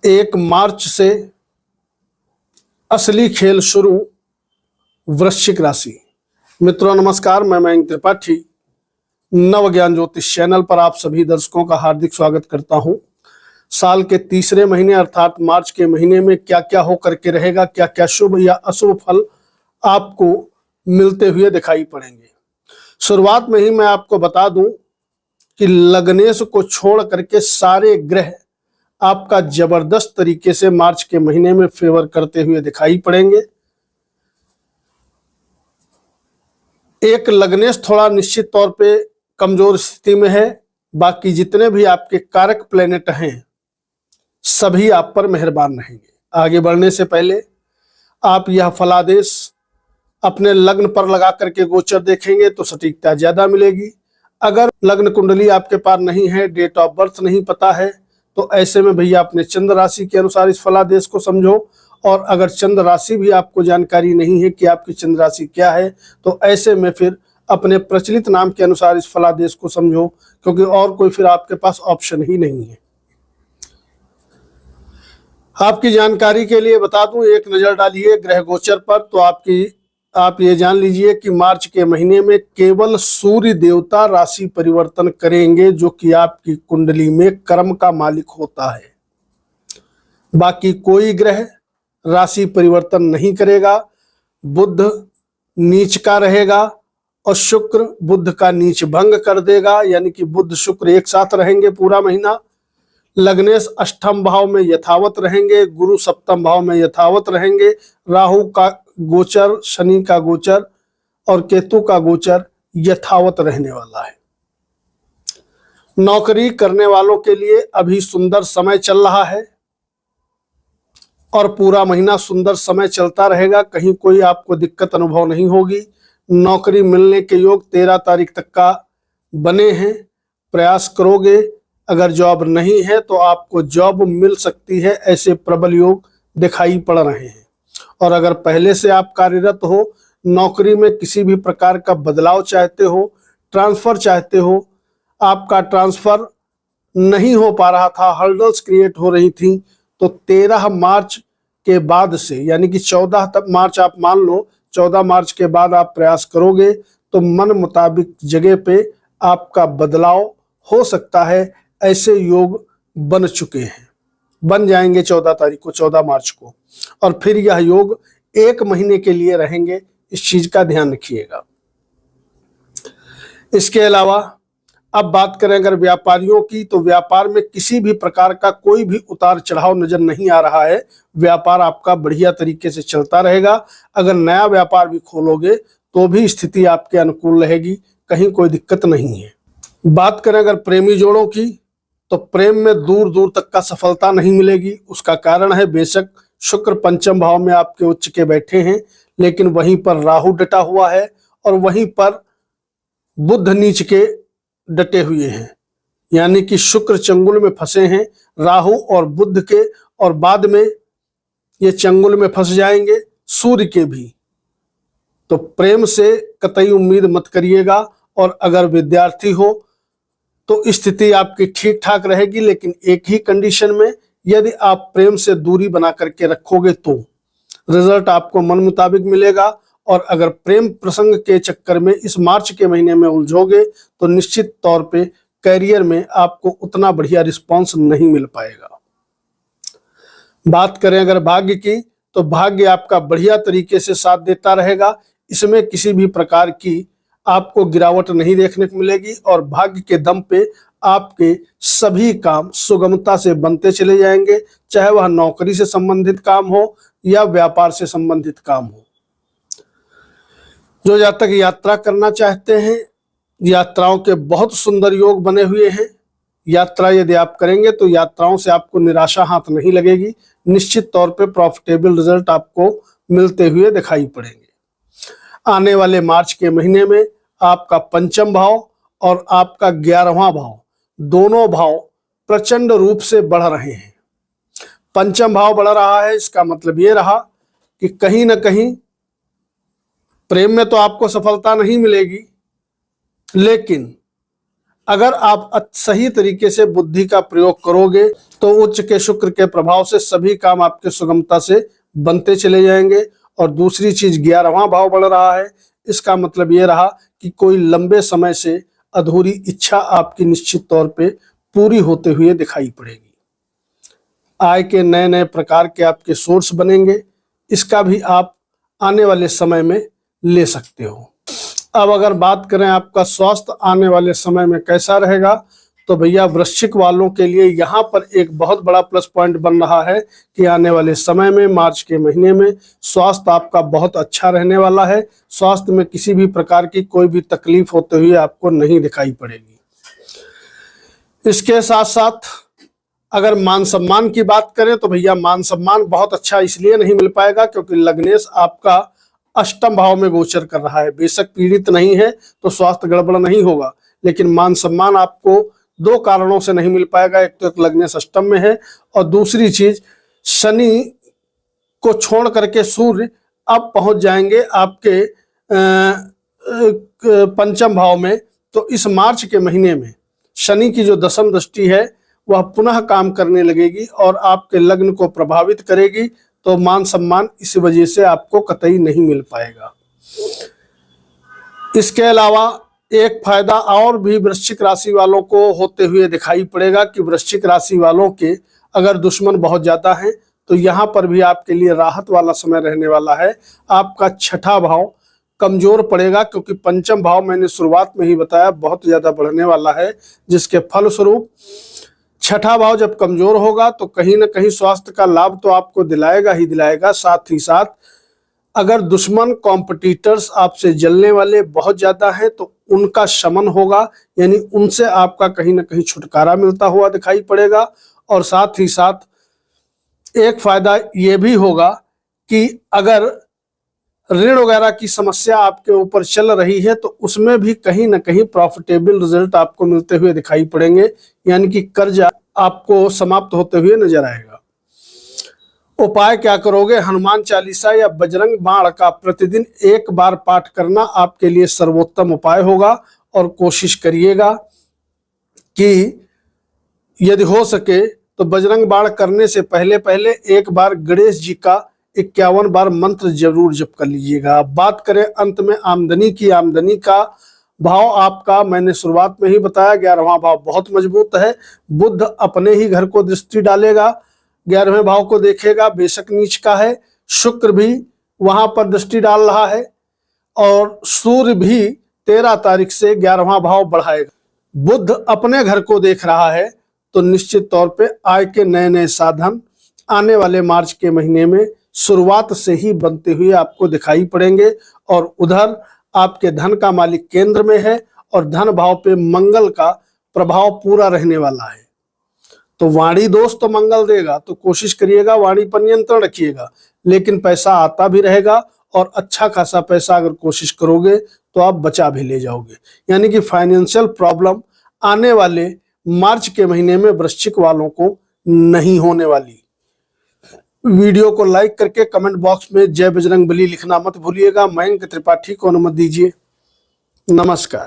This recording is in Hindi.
1 मार्च से असली खेल शुरू। वृश्चिक राशि। मित्रों नमस्कार, मैं मयंक त्रिपाठी नव ज्ञान ज्योतिष चैनल पर आप सभी दर्शकों का हार्दिक स्वागत करता हूं। साल के तीसरे महीने अर्थात मार्च के महीने में क्या क्या हो करके रहेगा, क्या क्या शुभ या अशुभ फल आपको मिलते हुए दिखाई पड़ेंगे। शुरुआत में ही मैं आपको बता दूं कि लग्नेश को छोड़ करके सारे ग्रह आपका जबरदस्त तरीके से मार्च के महीने में फेवर करते हुए दिखाई पड़ेंगे। एक लग्नेश थोड़ा निश्चित तौर पे कमजोर स्थिति में है, बाकी जितने भी आपके कारक प्लेनेट हैं सभी आप पर मेहरबान रहेंगे। आगे बढ़ने से पहले आप यह फलादेश अपने लग्न पर लगा करके गोचर देखेंगे तो सटीकता ज्यादा मिलेगी। अगर लग्न कुंडली आपके पास नहीं है, डेट ऑफ बर्थ नहीं पता है, तो ऐसे में भैया अपने चंद्र राशि के अनुसार इस फलादेश को समझो। और अगर चंद्र राशि भी आपको जानकारी नहीं है कि आपकी चंद्र राशि क्या है, तो ऐसे में फिर अपने प्रचलित नाम के अनुसार इस फलादेश को समझो, क्योंकि और कोई फिर आपके पास ऑप्शन ही नहीं है। आपकी जानकारी के लिए बता दूं, एक नजर डालिए ग्रह गोचर पर तो आप ये जान लीजिए कि मार्च के महीने में केवल सूर्य देवता राशि परिवर्तन करेंगे, जो कि आपकी कुंडली में कर्म का मालिक होता है। बाकी कोई ग्रह राशि परिवर्तन नहीं करेगा। बुध नीच का रहेगा और शुक्र बुध का नीच भंग कर देगा, यानी कि बुध शुक्र एक साथ रहेंगे पूरा महीना। लग्नेश अष्टम भाव में यथावत रहेंगे, गुरु सप्तम भाव में यथावत रहेंगे। राहु का गोचर, शनि का गोचर और केतु का गोचर यथावत रहने वाला है। नौकरी करने वालों के लिए अभी सुंदर समय चल रहा है और पूरा महीना सुंदर समय चलता रहेगा। कहीं कोई आपको दिक्कत अनुभव नहीं होगी। नौकरी मिलने के योग 13 तारीख तक का बने हैं। प्रयास करोगे, अगर जॉब नहीं है तो आपको जॉब मिल सकती है, ऐसे प्रबल योग दिखाई पड़ रहे हैं। और अगर पहले से आप कार्यरत हो, नौकरी में किसी भी प्रकार का बदलाव चाहते हो, ट्रांसफर चाहते हो, आपका ट्रांसफर नहीं हो पा रहा था, हर्डल्स क्रिएट हो रही थी, तो 13 मार्च के बाद से, यानी कि 14 तक मार्च आप मान लो, 14 मार्च के बाद आप प्रयास करोगे तो मन मुताबिक जगह पे आपका बदलाव हो सकता है। ऐसे योग बन चुके हैं, बन जाएंगे 14 तारीख को, 14 मार्च को, और फिर यह योग 1 महीने के लिए रहेंगे। इस चीज का ध्यान रखिएगा। इसके अलावा अब बात करें अगर व्यापारियों की, तो व्यापार में किसी भी प्रकार का कोई भी उतार चढ़ाव नजर नहीं आ रहा है। व्यापार आपका बढ़िया तरीके से चलता रहेगा। अगर नया व्यापार भी खोलोगे तो भी स्थिति आपके अनुकूल रहेगी, कहीं कोई दिक्कत नहीं है। बात करें अगर प्रेमी जोड़ों की, तो प्रेम में दूर दूर तक का सफलता नहीं मिलेगी। उसका कारण है, बेशक शुक्र पंचम भाव में आपके उच्च के बैठे हैं, लेकिन वहीं पर राहु डटा हुआ है और वहीं पर बुध नीच के डटे हुए हैं, यानी कि शुक्र चंगुल में फंसे हैं राहु और बुध के, और बाद में ये चंगुल में फंस जाएंगे सूर्य के भी। तो प्रेम से कतई उम्मीद मत करिएगा। और अगर विद्यार्थी हो तो स्थिति आपकी ठीक ठाक रहेगी, लेकिन एक ही कंडीशन में, यदि आप प्रेम से दूरी बना करके रखोगे तो रिजल्ट आपको मन मुताबिक मिलेगा। और अगर प्रेम प्रसंग के चक्कर में इस मार्च के महीने में उलझोगे तो निश्चित तौर पे कैरियर में आपको उतना बढ़िया रिस्पांस नहीं मिल पाएगा। बात करें अगर भाग्य की, तो भाग्य आपका बढ़िया तरीके से साथ देता रहेगा। इसमें किसी भी प्रकार की आपको गिरावट नहीं देखने को मिलेगी और भाग्य के दम पे आपके सभी काम सुगमता से बनते चले जाएंगे, चाहे वह नौकरी से संबंधित काम हो या व्यापार से संबंधित काम हो। जो जातक यात्रा करना चाहते हैं, यात्राओं के बहुत सुंदर योग बने हुए हैं। यात्रा यदि आप करेंगे तो यात्राओं से आपको निराशा हाथ नहीं लगेगी। निश्चित तौर पे प्रॉफिटेबल रिजल्ट आपको मिलते हुए दिखाई पड़ेंगे। आने वाले मार्च के महीने में आपका पंचम भाव और आपका 11वां भाव, दोनों भाव प्रचंड रूप से बढ़ रहे हैं। पंचम भाव बढ़ रहा है, इसका मतलब ये रहा कि कहीं ना कहीं प्रेम में तो आपको सफलता नहीं मिलेगी, लेकिन अगर आप सही तरीके से बुद्धि का प्रयोग करोगे तो उच्च के शुक्र के प्रभाव से सभी काम आपके सुगमता से बनते चले जाएंगे। और दूसरी चीज 11वां भाव बढ़ रहा है, इसका मतलब ये रहा कि कोई लंबे समय से अधूरी इच्छा आपकी निश्चित तौर पे पूरी होते हुए दिखाई पड़ेगी। आय के नए नए प्रकार के आपके सोर्स बनेंगे, इसका भी आप आने वाले समय में ले सकते हो। अब अगर बात करें आपका स्वास्थ्य आने वाले समय में कैसा रहेगा, तो भैया वृश्चिक वालों के लिए यहाँ पर एक बहुत बड़ा प्लस पॉइंट बन रहा है कि आने वाले समय में मार्च के महीने में स्वास्थ्य आपका बहुत अच्छा रहने वाला है। स्वास्थ्य में किसी भी प्रकार की कोई भी तकलीफ होते हुए आपको नहीं दिखाई पड़ेगी। इसके साथ साथ अगर मान सम्मान की बात करें तो भैया मान सम्मान बहुत अच्छा इसलिए नहीं मिल पाएगा क्योंकि लग्नेश आपका अष्टम भाव में गोचर कर रहा है। बेशक पीड़ित नहीं है तो स्वास्थ्य गड़बड़ नहीं होगा, लेकिन मान सम्मान आपको दो कारणों से नहीं मिल पाएगा। एक तो लग्नेश अष्टम में है और दूसरी चीज शनि को छोड़ करके सूर्य अब पहुंच जाएंगे आपके पंचम भाव में। तो इस मार्च के महीने में शनि की जो दशम दृष्टि है वह पुनः काम करने लगेगी और आपके लग्न को प्रभावित करेगी। तो मान सम्मान इस वजह से आपको कतई नहीं मिल पाएगा। इसके अलावा एक फायदा और भी वृश्चिक राशि वालों को होते हुए दिखाई पड़ेगा कि वृश्चिक राशि वालों के अगर दुश्मन बहुत ज्यादा हैं तो यहाँ पर भी आपके लिए राहत वाला समय रहने वाला है। आपका छठा भाव कमजोर पड़ेगा क्योंकि पंचम भाव मैंने शुरुआत में ही बताया बहुत ज्यादा बढ़ने वाला है, जिसके फलस्वरूप छठा भाव जब कमजोर होगा तो कहीं ना कहीं स्वास्थ्य का लाभ तो आपको दिलाएगा ही दिलाएगा। साथ ही साथ अगर दुश्मन कॉम्पिटिटर्स आपसे जलने वाले बहुत ज्यादा हैं तो उनका शमन होगा, यानी उनसे आपका कहीं ना कहीं छुटकारा मिलता हुआ दिखाई पड़ेगा। और साथ ही साथ एक फायदा ये भी होगा कि अगर ऋण वगैरह की समस्या आपके ऊपर चल रही है तो उसमें भी कहीं ना कहीं प्रॉफिटेबल रिजल्ट आपको मिलते हुए दिखाई पड़ेंगे, यानी कि कर्जा आपको समाप्त होते हुए नजर आएगा। उपाय क्या करोगे? हनुमान चालीसा या बजरंग बाण का प्रतिदिन एक बार पाठ करना आपके लिए सर्वोत्तम उपाय होगा। और कोशिश करिएगा कि यदि हो सके तो बजरंग बाण करने से पहले पहले एक बार गणेश जी का 51 बार मंत्र जरूर जप कर लीजिएगा। अब बात करें अंत में आमदनी की। आमदनी का भाव आपका मैंने शुरुआत में ही बताया 11वां भाव बहुत मजबूत है। बुध अपने ही घर को दृष्टि डालेगा, 11वें भाव को देखेगा, बेशक नीच का है। शुक्र भी वहां पर दृष्टि डाल रहा है और सूर्य भी 13 तारीख से 11वां भाव बढ़ाएगा। बुध अपने घर को देख रहा है तो निश्चित तौर पे आय के नए नए साधन आने वाले मार्च के महीने में शुरुआत से ही बनते हुए आपको दिखाई पड़ेंगे। और उधर आपके धन का मालिक केंद्र में है और धन भाव पे मंगल का प्रभाव पूरा रहने वाला है। तो वाणी दोष तो मंगल देगा, तो कोशिश करिएगा वाणी पर नियंत्रण रखिएगा, लेकिन पैसा आता भी रहेगा और अच्छा खासा पैसा अगर कोशिश करोगे तो आप बचा भी ले जाओगे। यानी कि फाइनेंशियल प्रॉब्लम आने वाले मार्च के महीने में वृश्चिक वालों को नहीं होने वाली। वीडियो को लाइक करके कमेंट बॉक्स में जय बजरंगबली लिखना मत भूलिएगा। मयंक त्रिपाठी को अनुमति दीजिए। नमस्कार।